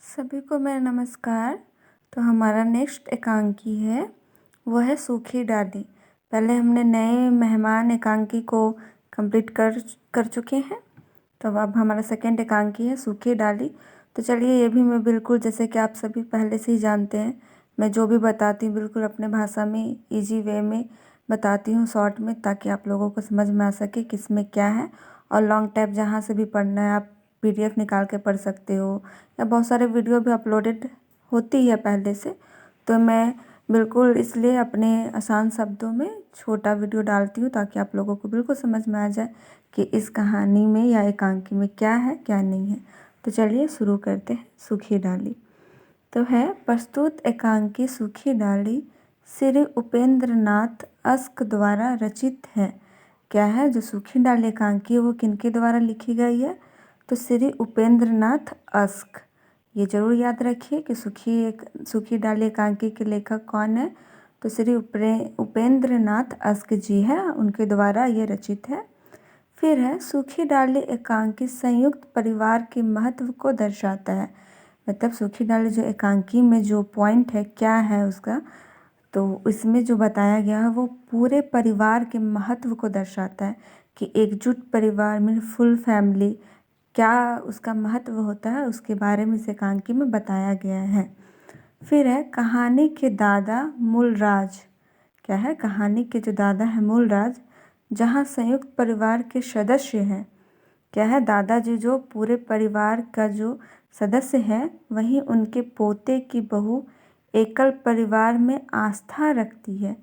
सभी को मेरा नमस्कार। तो हमारा नेक्स्ट एकांकी है वो है सूखी डाली। पहले हमने नए मेहमान एकांकी को कंप्लीट कर चुके हैं। तो अब हमारा सेकंड एकांकी है सूखी डाली। तो चलिए ये भी मैं बिल्कुल जैसे कि आप सभी पहले से ही जानते हैं, मैं जो भी बताती हूँ बिल्कुल अपने भाषा में ईजी वे में बताती हूँ, शॉर्ट में, ताकि आप लोगों को समझ में आ सके किसमें क्या है। और लॉन्ग टाइप जहाँ से भी पढ़ना है आप PDF निकाल के पढ़ सकते हो, या बहुत सारे वीडियो भी अपलोडेड होती है पहले से। तो मैं बिल्कुल इसलिए अपने आसान शब्दों में छोटा वीडियो डालती हूँ ताकि आप लोगों को बिल्कुल समझ में आ जाए कि इस कहानी में या एकांकी में क्या है क्या नहीं है। तो चलिए शुरू करते हैं। सूखी डाली तो है प्रस्तुत एकांकी सूखी डाली श्री उपेंद्र नाथ अस्क द्वारा रचित है। क्या है जो सूखी डाली एकांकी है वो किनके द्वारा लिखी गई है? तो श्री उपेंद्र नाथ अस्क। ये जरूर याद रखिए कि सूखी डाली एकांकी के लेखक कौन है। तो श्री उपेंद्र नाथ अस्क जी है, उनके द्वारा ये रचित है। फिर है सूखी डाली एकांकी संयुक्त परिवार के महत्व को दर्शाता है। मतलब सूखी डाली जो एकांकी में जो पॉइंट है क्या है उसका, तो इसमें जो बताया गया है वो पूरे परिवार के महत्व को दर्शाता है कि एकजुट परिवार में फुल फैमिली क्या उसका महत्व होता है, उसके बारे में इस एकांकी में बताया गया है। फिर है कहानी के दादा मूलराज। क्या है? कहानी के जो दादा है मूलराज, जहाँ संयुक्त परिवार के सदस्य हैं। क्या है? दादाजी जो पूरे परिवार का जो सदस्य है, वहीं उनके पोते की बहू एकल परिवार में आस्था रखती है।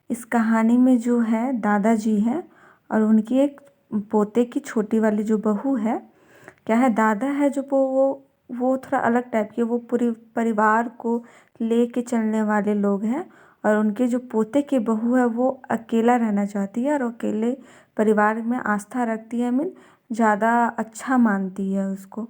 इस कहानी में जो है दादाजी है और उनकी एक पोते की छोटी वाली जो बहू है। क्या है? दादा है जो वो थोड़ा अलग टाइप के, वो पूरे परिवार को ले के चलने वाले लोग हैं। और उनके जो पोते की बहू है वो अकेला रहना चाहती है और अकेले परिवार में आस्था रखती है, मीन ज़्यादा अच्छा मानती है उसको।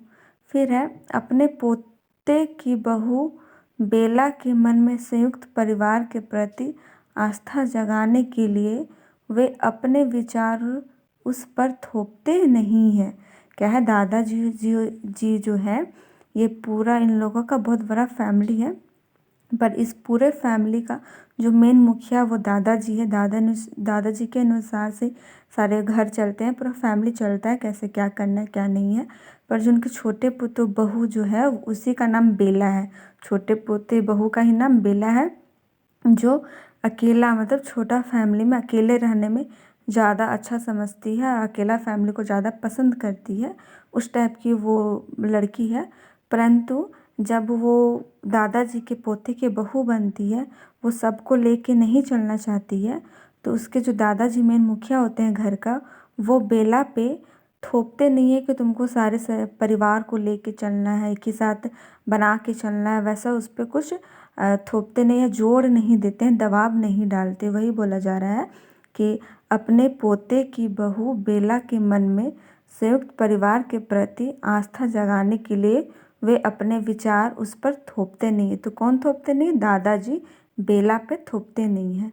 फिर है अपने पोते की बहू बेला के मन में संयुक्त परिवार के प्रति आस्था जगाने के लिए वे अपने विचार उस पर थोपते नहीं हैं। क्या है? दादाजी जी जो है, ये पूरा इन लोगों का बहुत बड़ा फैमिली है, पर इस पूरे फैमिली का जो मेन मुखिया वो दादाजी है। दादाजी के अनुसार से सारे घर चलते हैं, पूरा फैमिली चलता है, कैसे क्या करना है क्या नहीं है। पर जो उनके छोटे पोते बहू जो है उसी का नाम बेला है। छोटे पोते बहू का ही नाम बेला है, जो अकेला मतलब छोटा फैमिली में अकेले रहने में ज़्यादा अच्छा समझती है और अकेला फैमिली को ज़्यादा पसंद करती है, उस टाइप की वो लड़की है। परंतु जब वो दादाजी के पोते की बहू बनती है, वो सबको लेके नहीं चलना चाहती है। तो उसके जो दादाजी मेन मुखिया होते हैं घर का, वो बेला पे थोपते नहीं है कि तुमको सारे परिवार को लेके चलना है, एक ही साथ बना के चलना है, वैसा उस पर कुछ थोपते नहीं है, जोड़ नहीं देते हैं, दबाव नहीं डालते। वही बोला जा रहा है कि अपने पोते की बहू बेला के मन में संयुक्त परिवार के प्रति आस्था जगाने के लिए वे अपने विचार उस पर थोपते नहीं है। तो कौन थोपते नहीं? दादाजी बेला पे थोपते नहीं है।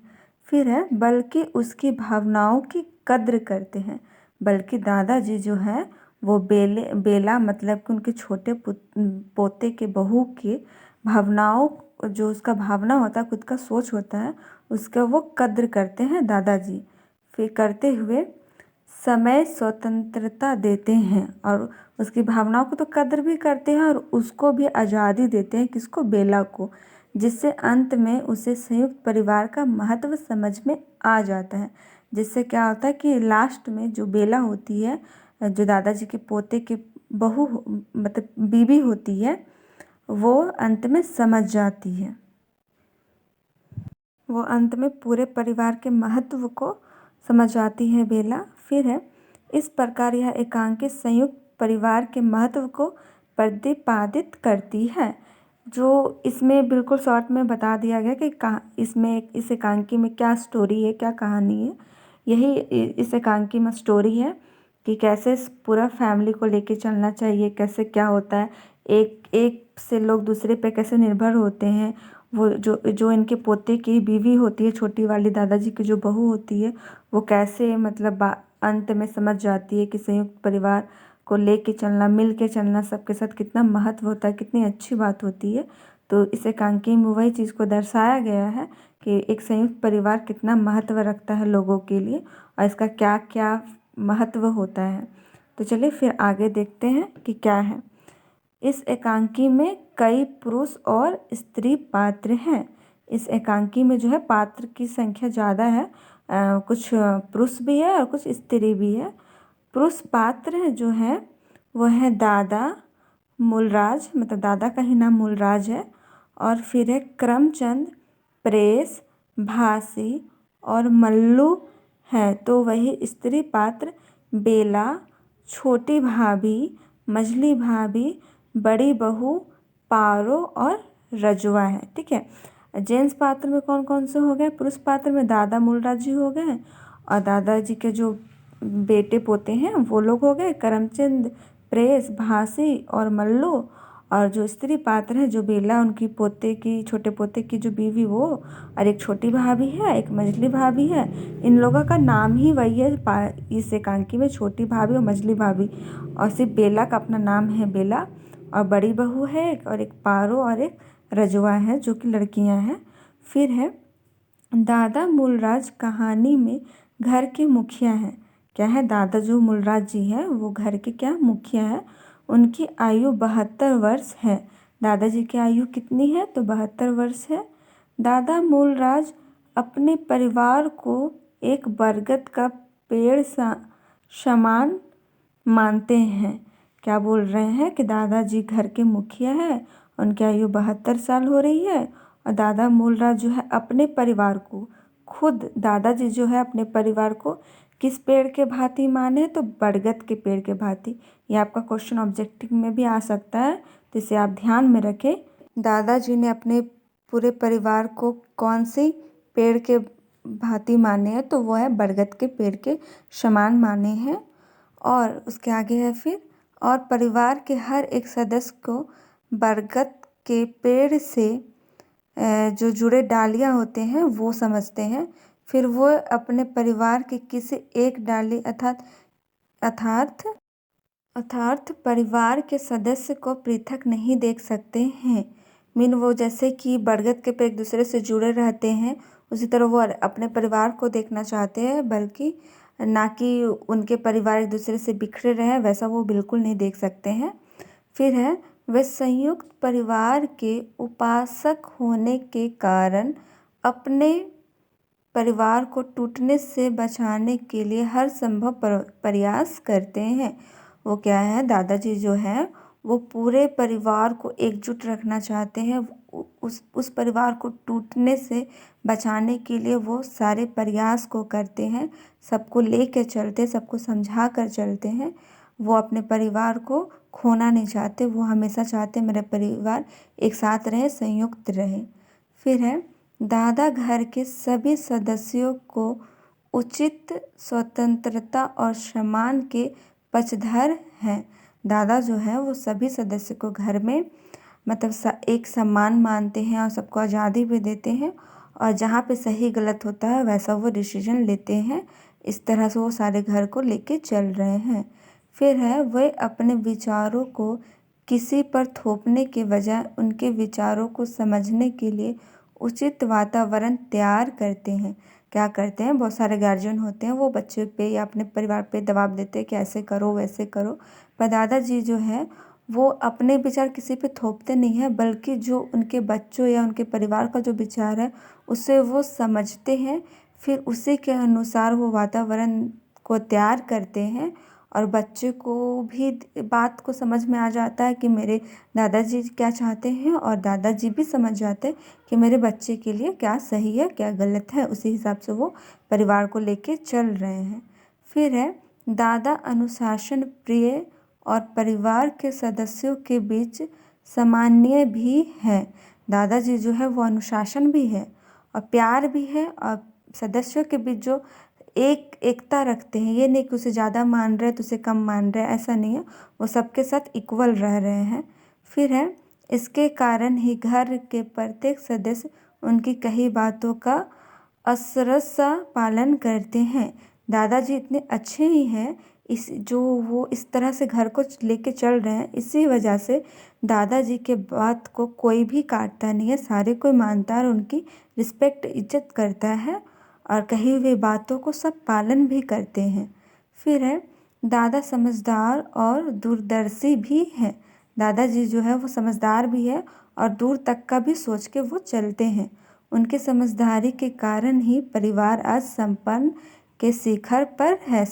फिर है बल्कि उसकी भावनाओं की कद्र करते हैं। बल्कि दादाजी जो है वो बेला मतलब कि उनके छोटे पोते के बहू के भावनाओं, जो उसका भावना होता है, खुद का सोच होता है, उसका वो कद्र करते हैं दादाजी। फिर करते हुए समय स्वतंत्रता देते हैं और उसकी भावनाओं को तो कद्र भी करते हैं और उसको भी आज़ादी देते हैं। किसको? बेला को। जिससे अंत में उसे संयुक्त परिवार का महत्व समझ में आ जाता है। जिससे क्या होता है कि लास्ट में जो बेला होती है, जो दादाजी के पोते की बहू मतलब बीवी होती है, वो अंत में समझ जाती है, वो अंत में पूरे परिवार के महत्व को समझ आती है बेला। फिर है इस प्रकार यह एकांकी संयुक्त परिवार के महत्व को प्रतिपादित करती है। जो इसमें बिल्कुल शॉर्ट में बता दिया गया कि इसमें इस एकांकी में क्या स्टोरी है, क्या कहानी है। यही इस एकांकी में स्टोरी है कि कैसे पूरा फैमिली को लेके चलना चाहिए, कैसे क्या होता है, एक एक से लोग दूसरे पे कैसे निर्भर होते हैं। वो जो इनके पोते की बीवी होती है, छोटी वाली दादाजी की जो बहू होती है, वो कैसे मतलब अंत में समझ जाती है कि संयुक्त परिवार को लेके चलना, मिल के चलना सबके साथ कितना महत्व होता है, कितनी अच्छी बात होती है। तो इस एकांकी में वही चीज़ को दर्शाया गया है कि एक संयुक्त परिवार कितना महत्व रखता है लोगों के लिए और इसका क्या क्या महत्व होता है। तो चलिए फिर आगे देखते हैं कि क्या है। इस एकांकी में कई पुरुष और स्त्री पात्र हैं। इस एकांकी में जो है पात्र की संख्या ज़्यादा है, कुछ पुरुष भी है और कुछ स्त्री भी है। पुरुष पात्र जो है वो है दादा मूलराज, मतलब दादा का ही नाम मूलराज है, और फिर है करमचंद, प्रेस, भासी और मल्लू है। तो वही स्त्री पात्र बेला, छोटी भाभी, मझली भाभी, बड़ी बहू, पारो और रजुआ है। ठीक है। जेंट्स पात्र में कौन कौन से हो गए? पुरुष पात्र में दादा मूलराज जी हो गए और दादाजी के जो बेटे पोते हैं वो लोग हो गए करमचंद, प्रेस, भासी और मल्लू। और जो स्त्री पात्र है जो बेला, उनकी पोते की, छोटे पोते की जो बीवी वो, और एक छोटी भाभी है, एक मझली भाभी है। इन लोगों का नाम ही वही है इस एकांकी में, छोटी भाभी और मझली भाभी। और सिर्फ बेला का अपना नाम है बेला, और बड़ी बहू है एक, और एक पारो और एक रजुआ है जो कि लड़कियां हैं। फिर है दादा मूलराज कहानी में घर के मुखिया हैं। क्या है? दादा जो मूलराज जी हैं वो घर के क्या मुखिया है। उनकी आयु 72 वर्ष है। दादाजी की आयु कितनी है? तो 72 वर्ष है। दादा मूलराज अपने परिवार को एक बरगद का पेड़ समान मानते हैं। क्या बोल रहे हैं कि दादाजी घर के मुखिया है, उनकी आयु 72 साल हो रही है, और दादा मूलराज जो है अपने परिवार को, खुद दादाजी जो है अपने परिवार को किस पेड़ के भांति माने? तो बरगद के पेड़ के भांति। ये आपका क्वेश्चन ऑब्जेक्टिव में भी आ सकता है, तो इसे आप ध्यान में रखें। दादाजी ने अपने पूरे परिवार को कौन सी पेड़ के भांति माने हैं? तो वो है बरगद के पेड़ के समान माने हैं। और उसके आगे है फिर, और परिवार के हर एक सदस्य को बरगद के पेड़ से जो जुड़े डालियाँ होते हैं वो समझते हैं। फिर वो अपने परिवार के किसी एक डाली अर्थात परिवार के सदस्य को पृथक नहीं देख सकते हैं। मीन वो जैसे कि बरगद के पेड़ एक दूसरे से जुड़े रहते हैं, उसी तरह वो अपने परिवार को देखना चाहते हैं, बल्कि ना कि उनके परिवार एक दूसरे से बिखरे रहे, वैसा वो बिल्कुल नहीं देख सकते हैं। फिर है, वे संयुक्त परिवार के उपासक होने के कारण अपने परिवार को टूटने से बचाने के लिए हर संभव प्रयास करते हैं। वो क्या है? दादाजी जो है वो पूरे परिवार को एकजुट रखना चाहते हैं। उस परिवार को टूटने से बचाने के लिए वो सारे प्रयास को करते हैं, सबको लेकर चलते, सबको समझा कर चलते हैं। वो अपने परिवार को खोना नहीं चाहते, वो हमेशा चाहते मेरा परिवार एक साथ रहे, संयुक्त रहे। फिर है, दादा घर के सभी सदस्यों को उचित स्वतंत्रता और सम्मान के पक्षधर हैं। दादा जो है वो सभी सदस्य को घर में मतलब एक सम्मान मानते हैं और सबको आज़ादी भी देते हैं, और जहाँ पे सही गलत होता है वैसा वो डिसीजन लेते हैं। इस तरह से वो सारे घर को लेके चल रहे हैं। फिर है, वे अपने विचारों को किसी पर थोपने के बजाय उनके विचारों को समझने के लिए उचित वातावरण तैयार करते हैं। क्या करते हैं? बहुत सारे गार्जियन होते हैं, वो बच्चे पे या अपने परिवार पे दबाव देते हैं कि ऐसे करो वैसे करो। पर दादाजी जो है वो अपने विचार किसी पे थोपते नहीं है, बल्कि जो उनके बच्चों या उनके परिवार का जो विचार है उसे वो समझते हैं, फिर उसी के अनुसार वो वातावरण को तैयार करते हैं। और बच्चे को भी बात को समझ में आ जाता है कि मेरे दादाजी क्या चाहते हैं, और दादाजी भी समझ जाते हैं कि मेरे बच्चे के लिए क्या सही है क्या गलत है। उसी हिसाब से वो परिवार को लेके चल रहे हैं। फिर है, दादा अनुशासन प्रिय और परिवार के सदस्यों के बीच सामान्य भी है। दादाजी जो है वो अनुशासन भी है और प्यार भी है, और सदस्यों के बीच जो एकता रखते हैं, ये नहीं कि उसे ज़्यादा मान रहे तो उसे कम मान रहे, ऐसा नहीं है, वो सबके साथ इक्वल रह रहे हैं। फिर है, इसके कारण ही घर के प्रत्येक सदस्य उनकी कही बातों का असरसा पालन करते हैं। दादाजी इतने अच्छे ही हैं वो इस तरह से घर को लेके चल रहे हैं, इसी वजह से दादाजी के बात को कोई भी काटता नहीं है, सारे कोई मानता है और उनकी रिस्पेक्ट इज्जत करता है और कही हुई बातों को सब पालन भी करते हैं। फिर है दादा समझदार और दूरदर्शी भी हैं। दादाजी जो है वो समझदार भी है और दूर तक का भी सोच के वो चलते हैं। उनके समझदारी के कारण ही परिवार आज संपन्न के शिखर पर है।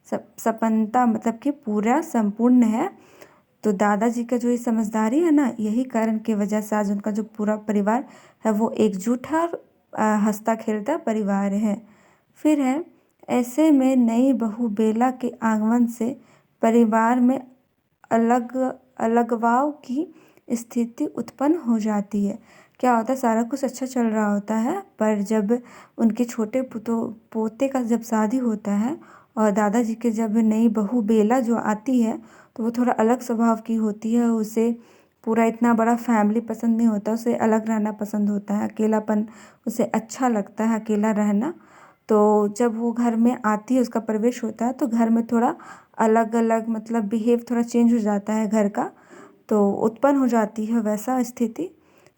संपन्नता मतलब कि पूरा संपूर्ण है। तो दादाजी का जो ये समझदारी है ना, यही कारण की वजह से आज उनका जो पूरा परिवार है वो एकजुट है और हंसता खेलता परिवार है। फिर है ऐसे में नई बहू बेला के आगमन से परिवार में अलगवाव की स्थिति उत्पन्न हो जाती है। क्या होता है, सारा कुछ अच्छा चल रहा होता है, पर जब उनके छोटे पोते का जब शादी होता है और दादाजी के जब नई बहू बेला जो आती है तो वो थोड़ा अलग स्वभाव की होती है। उसे पूरा इतना बड़ा फैमिली पसंद नहीं होता, उसे अलग रहना पसंद होता है, अकेलापन उसे अच्छा लगता है अकेला रहना। तो जब वो घर में आती है, उसका प्रवेश होता है, तो घर में थोड़ा अलग अलग मतलब बिहेव थोड़ा चेंज हो जाता है घर का, तो उत्पन्न हो जाती है वैसा स्थिति,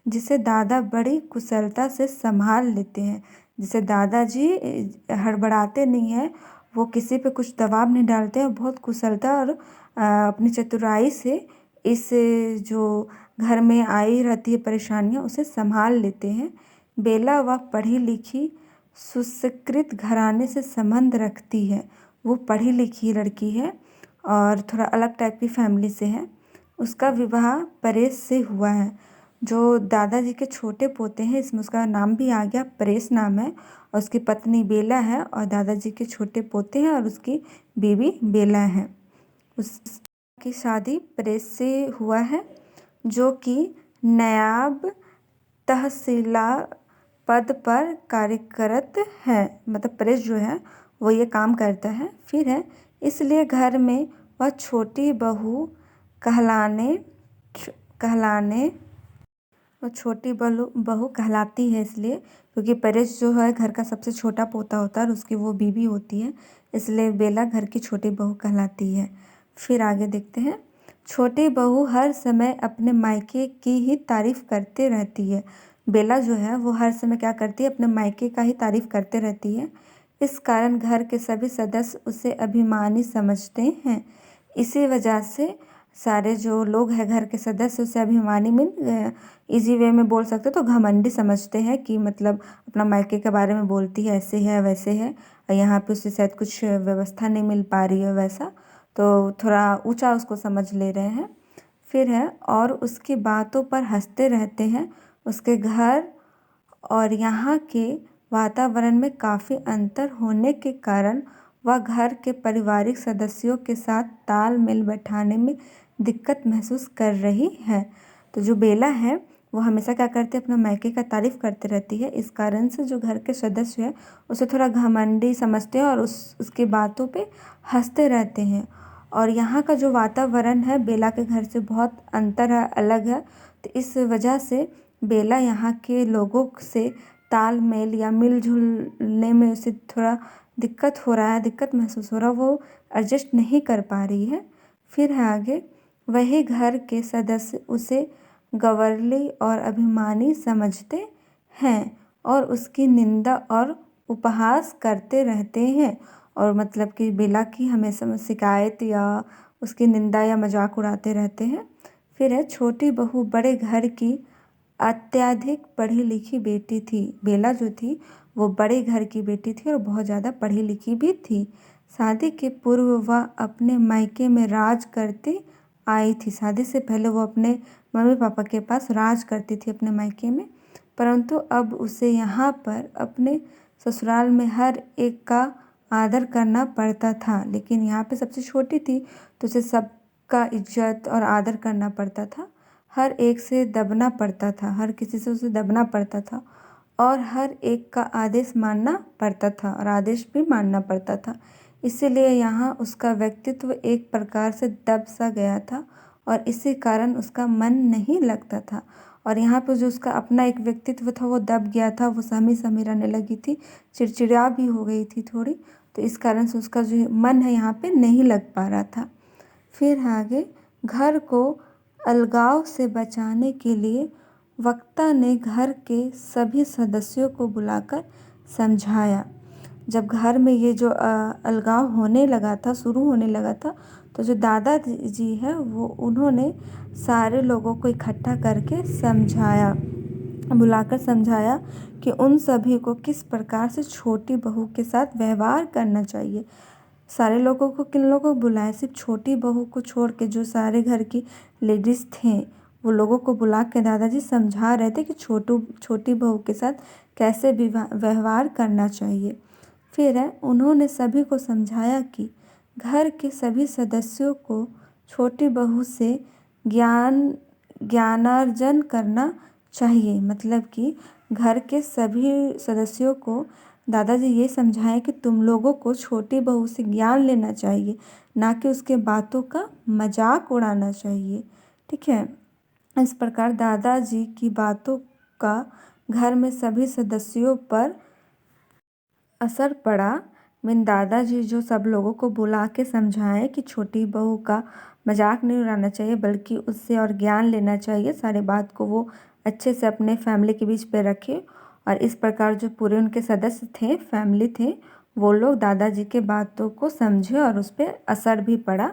जिसे दादा बड़ी कुशलता से संभाल लेते हैं। जिसे दादाजी हड़बड़ाते नहीं हैं, वो किसी पे कुछ दबाव नहीं डालते हैं, बहुत कुशलता और अपनी चतुराई से इस जो घर में आई रहती है परेशानियाँ उसे संभाल लेते हैं। बेला वह पढ़ी लिखी सुशिक्षित घराने से संबंध रखती है। वो पढ़ी लिखी लड़की है और थोड़ा अलग टाइप की फैमिली से है। उसका विवाह परेश से हुआ है। जो दादाजी के छोटे पोते हैं, इसमें उसका नाम भी आ गया, परेश नाम है, और उसकी पत्नी बेला है और दादाजी के छोटे पोते हैं और उसकी बीवी बेला है। उसकी शादी परेश से हुआ है, जो कि नायब तहसीला पद पर कार्यरत है। मतलब परेश जो है वो ये काम करता है। फिर है इसलिए घर में वह छोटी बहू कहलाने वो छोटी बहू कहलाती है, इसलिए क्योंकि परेश जो है घर का सबसे छोटा पोता होता है और उसकी वो बीवी होती है, इसलिए बेला घर की छोटी बहू कहलाती है। फिर आगे देखते हैं। छोटी बहू हर समय अपने मायके की ही तारीफ करते रहती है। बेला जो है वो हर समय क्या करती है, अपने मायके का ही तारीफ करते रहती है। इस कारण घर के सभी सदस्य उसे अभिमानी समझते हैं। इसी वजह से सारे जो लोग हैं घर के सदस्य उसे अभिमानी मीन इजी वे में बोल सकते तो घमंडी समझते हैं कि मतलब अपना मायके के बारे में बोलती है, ऐसे है वैसे है, और यहाँ पे उसे शायद कुछ व्यवस्था नहीं मिल पा रही है वैसा, तो थोड़ा ऊंचा उसको समझ ले रहे हैं। फिर है और उसकी बातों पर हंसते रहते हैं। उसके घर और यहाँ के वातावरण में काफ़ी अंतर होने के कारण वह घर के पारिवारिक सदस्यों के साथ तालमेल बैठाने में दिक्कत महसूस कर रही है। तो जो बेला है वो हमेशा क्या करती है, अपने मायके का तारीफ करते रहती है। इस कारण से जो घर के सदस्य है उसे थोड़ा घमंडी समझते हैं और उसकी बातों पे हंसते रहते हैं। और यहाँ का जो वातावरण है बेला के घर से बहुत अंतर है, अलग है। तो इस वजह से बेला यहाँ के लोगों से तालमेल या मिलजुलने में उसे थोड़ा दिक्कत हो रहा है, दिक्कत महसूस हो रहा है, वो एडजस्ट नहीं कर पा रही है। फिर है आगे, वही घर के सदस्य उसे गंवारली और अभिमानी समझते हैं और उसकी निंदा और उपहास करते रहते हैं। और मतलब कि बेला की हमेशा शिकायत या उसकी निंदा या मजाक उड़ाते रहते हैं। फिर है छोटी बहू बड़े घर की अत्यधिक पढ़ी लिखी बेटी थी। बेला जो थी वो बड़े घर की बेटी थी और बहुत ज़्यादा पढ़ी लिखी भी थी। शादी के पूर्व वह अपने मायके में राज करती आई थी। शादी से पहले वो अपने मम्मी पापा के पास राज करती थी अपने मायके में, परंतु अब उसे यहाँ पर अपने ससुराल में हर एक का आदर करना पड़ता था। लेकिन यहाँ पे सबसे छोटी थी तो उसे सबका इज्जत और आदर करना पड़ता था, हर एक से दबना पड़ता था, हर किसी से उसे दबना पड़ता था और हर एक का आदेश मानना पड़ता था और आदेश भी मानना पड़ता था। इसीलिए यहाँ उसका व्यक्तित्व एक प्रकार से दब सा गया था और इसी कारण उसका मन नहीं लगता था। और यहाँ पर जो उसका अपना एक व्यक्तित्व था वो दब गया था, वो सहमी सहमी रहने लगी थी, चिड़चिड़ा भी हो गई थी थोड़ी। तो इस कारण से उसका जो मन है यहाँ पे नहीं लग पा रहा था। फिर आगे, घर को अलगाव से बचाने के लिए वक्ता ने घर के सभी सदस्यों को बुलाकर समझाया। जब घर में ये जो अलगाव होने लगा था, शुरू होने लगा था, तो जो दादा जी है वो उन्होंने सारे लोगों को इकट्ठा करके समझाया, बुलाकर समझाया कि उन सभी को किस प्रकार से छोटी बहू के साथ व्यवहार करना चाहिए। सारे लोगों को, किन लोगों को बुलाया? सिर्फ छोटी बहू को छोड़ के जो सारे घर की लेडीज़ थे वो लोगों को बुला के दादाजी समझा रहे थे कि छोटी बहू के साथ कैसे व्यवहार करना चाहिए। फिर उन्होंने सभी को समझाया कि घर के सभी सदस्यों को छोटी बहू से ज्ञानार्जन करना चाहिए। मतलब कि घर के सभी सदस्यों को दादाजी ये समझाए कि तुम लोगों को छोटी बहू से ज्ञान लेना चाहिए, ना कि उसके बातों का मजाक उड़ाना चाहिए। ठीक है, इस प्रकार दादाजी की बातों का घर में सभी सदस्यों पर असर पड़ा। दादाजी जो सब लोगों को बुला के समझाए कि छोटी बहू का मजाक नहीं उड़ाना चाहिए, बल्कि उससे और ज्ञान लेना चाहिए। सारे बात को वो अच्छे से अपने फैमिली के बीच पे रखे, और इस प्रकार जो पूरे उनके सदस्य थे, फैमिली थे, वो लोग दादाजी के बातों को समझे और उस पर असर भी पड़ा।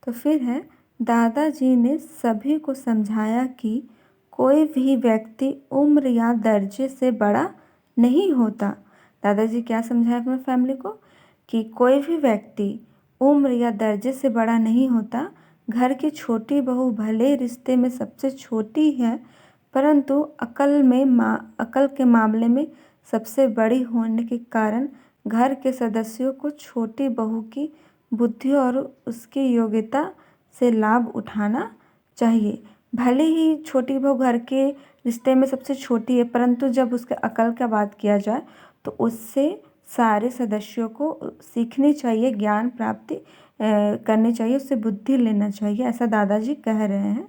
तो फिर दादाजी ने सभी को समझाया कि कोई भी व्यक्ति उम्र या दर्जे से बड़ा नहीं होता। दादाजी क्या समझाया अपने फैमिली को? कि कोई भी व्यक्ति उम्र या दर्जे से बड़ा नहीं होता। घर की छोटी बहू भले रिश्ते में सबसे छोटी है, परंतु अकल के मामले में सबसे बड़ी होने के कारण घर के सदस्यों को छोटी बहू की बुद्धि और उसकी योग्यता से लाभ उठाना चाहिए। भले ही छोटी बहू घर के रिश्ते में सबसे छोटी है, परंतु जब उसके अकल का बात किया जाए तो उससे सारे सदस्यों को सीखनी चाहिए, ज्ञान प्राप्ति करनी चाहिए, उससे बुद्धि लेना चाहिए, ऐसा दादाजी कह रहे हैं।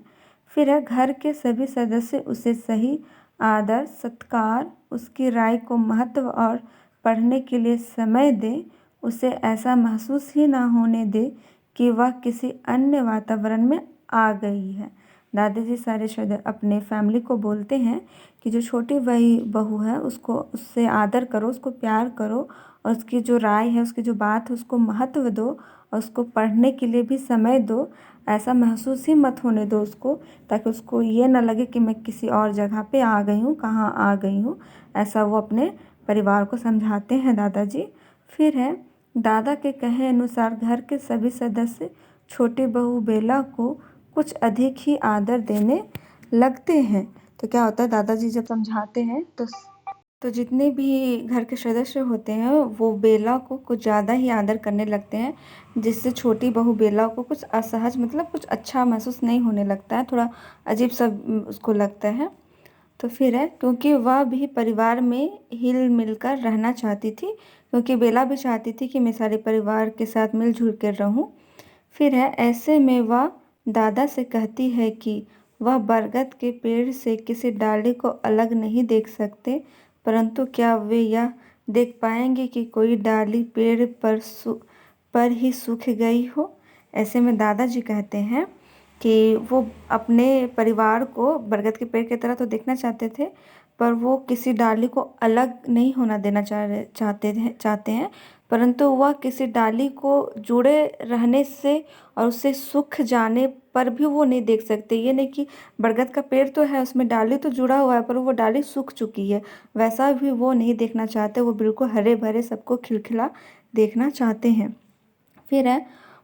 फिर घर के सभी सदस्य उसे सही आदर सत्कार, उसकी राय को महत्व और पढ़ने के लिए समय दे। उसे ऐसा महसूस ही ना होने दे कि वह किसी अन्य वातावरण में आ गई है। दादाजी सारे अपने फैमिली को बोलते हैं कि जो छोटी बहू है उससे आदर करो, उसको प्यार करो, और उसकी जो राय है, उसकी जो बात है, उसको महत्व दो, और उसको पढ़ने के लिए भी समय दो। ऐसा महसूस ही मत होने दो उसको, ताकि उसको ये ना लगे कि मैं किसी और जगह पे आ गई हूँ, कहाँ आ गई हूँ। ऐसा वो अपने परिवार को समझाते हैं दादाजी। फिर दादा के कहे अनुसार घर के सभी सदस्य छोटी बहू बेला को कुछ अधिक ही आदर देने लगते हैं। तो क्या होता है, दादाजी जब समझाते हैं तो जितने भी घर के सदस्य होते हैं वो बेला को कुछ ज़्यादा ही आदर करने लगते हैं, जिससे छोटी बहू बेला को कुछ असहज, मतलब कुछ अच्छा महसूस नहीं होने लगता है, थोड़ा अजीब सा उसको लगता है। तो फिर क्योंकि वह भी परिवार में हिल मिल कर रहना चाहती थी, क्योंकि बेला भी चाहती थी कि मैं सारे परिवार के साथ मिलजुल कर रहूं। फिर ऐसे में वह दादा से कहती है कि वह बरगद के पेड़ से किसी डाली को अलग नहीं देख सकते, परंतु क्या वे यह देख पाएंगे कि कोई डाली पेड़ पर ही सूख गई हो। ऐसे में दादाजी कहते हैं कि वो अपने परिवार को बरगद के पेड़ की तरह तो देखना चाहते थे, पर वो किसी डाली को अलग नहीं होना देना चाहते हैं, परंतु वह किसी डाली को जुड़े रहने से और उससे सूख जाने पर भी वो नहीं देख सकते। ये नहीं कि बरगद का पेड़ तो है, उसमें डाली तो जुड़ा हुआ है, पर वो डाली सूख चुकी है, वैसा भी वो नहीं देखना चाहते। वो बिल्कुल हरे भरे सबको खिलखिला देखना चाहते हैं। फिर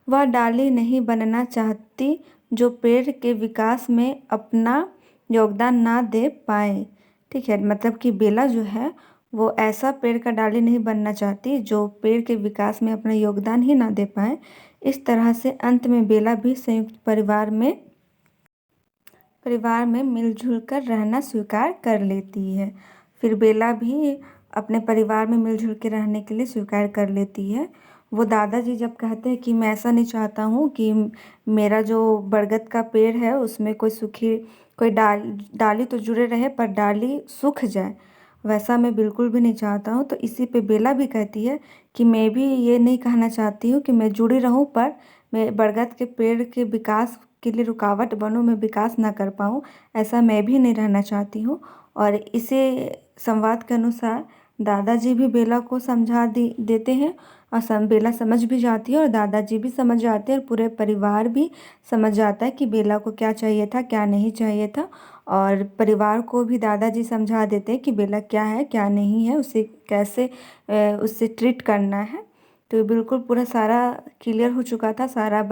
वह डाली नहीं बनना चाहती जो पेड़ के विकास में अपना योगदान ना दे पाए। ठीक है, मतलब कि बेला जो है वो ऐसा पेड़ का डाली नहीं बनना चाहती जो पेड़ के विकास में अपना योगदान ही ना दे पाए। इस तरह से अंत में बेला भी संयुक्त परिवार में मिलजुल कर रहना स्वीकार कर लेती है। फिर बेला भी अपने परिवार में मिलजुल के रहने के लिए स्वीकार कर लेती है। वो दादाजी जब कहते हैं कि मैं ऐसा नहीं चाहता हूँ कि मेरा जो बरगद का पेड़ है उसमें कोई डाली तो जुड़े रहे पर डाली सूख जाए, वैसा मैं बिल्कुल भी नहीं चाहता हूँ। तो इसी पे बेला भी कहती है कि मैं भी ये नहीं कहना चाहती हूँ कि मैं जुड़ी रहूँ, पर मैं बरगद के पेड़ के विकास के लिए रुकावट बनूँ, मैं विकास ना कर पाऊँ, ऐसा मैं भी नहीं रहना चाहती हूँ। और इसे संवाद के अनुसार दादाजी भी बेला को समझा देते हैं और बेला समझ भी जाती है और दादाजी भी समझ जाते हैं और पूरे परिवार भी समझ जाता है कि बेला को क्या चाहिए था, क्या नहीं चाहिए था। और परिवार को भी दादाजी समझा देते हैं कि बेला क्या है, क्या नहीं है, उसे कैसे उससे ट्रीट करना है। तो बिल्कुल पूरा सारा क्लियर हो चुका था, सारा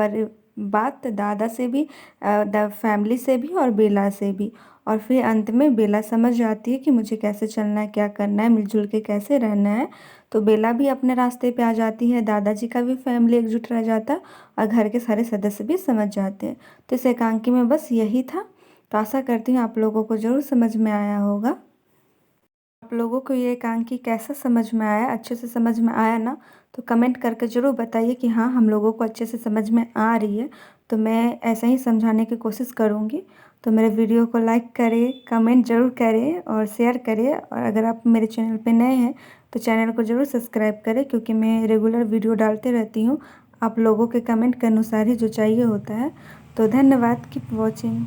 बात दादा से भी, फैमिली से भी और बेला से भी। और फिर अंत में बेला समझ जाती है कि मुझे कैसे चलना है, क्या करना है, मिलजुल के कैसे रहना है। तो बेला भी अपने रास्ते पे आ जाती है, दादाजी का भी फैमिली एकजुट रह जाता है और घर के सारे सदस्य भी समझ जाते हैं। तो इस एकांकी में बस यही था। तो आशा करती हूँ आप लोगों को ज़रूर समझ में आया होगा। आप लोगों को ये एकांकी कैसा समझ में आया, अच्छे से समझ में आया ना? तो कमेंट करके ज़रूर बताइए कि हाँ, हम लोगों को अच्छे से समझ में आ रही है। तो मैं ऐसा ही समझाने की कोशिश करूँगी। तो मेरे वीडियो को लाइक करें, कमेंट ज़रूर करें और शेयर करें। और अगर आप मेरे चैनल पे नए हैं तो चैनल को ज़रूर सब्सक्राइब करें, क्योंकि मैं रेगुलर वीडियो डालते रहती हूँ आप लोगों के कमेंट के अनुसार ही जो चाहिए होता है। तो धन्यवाद, कीप वॉचिंग।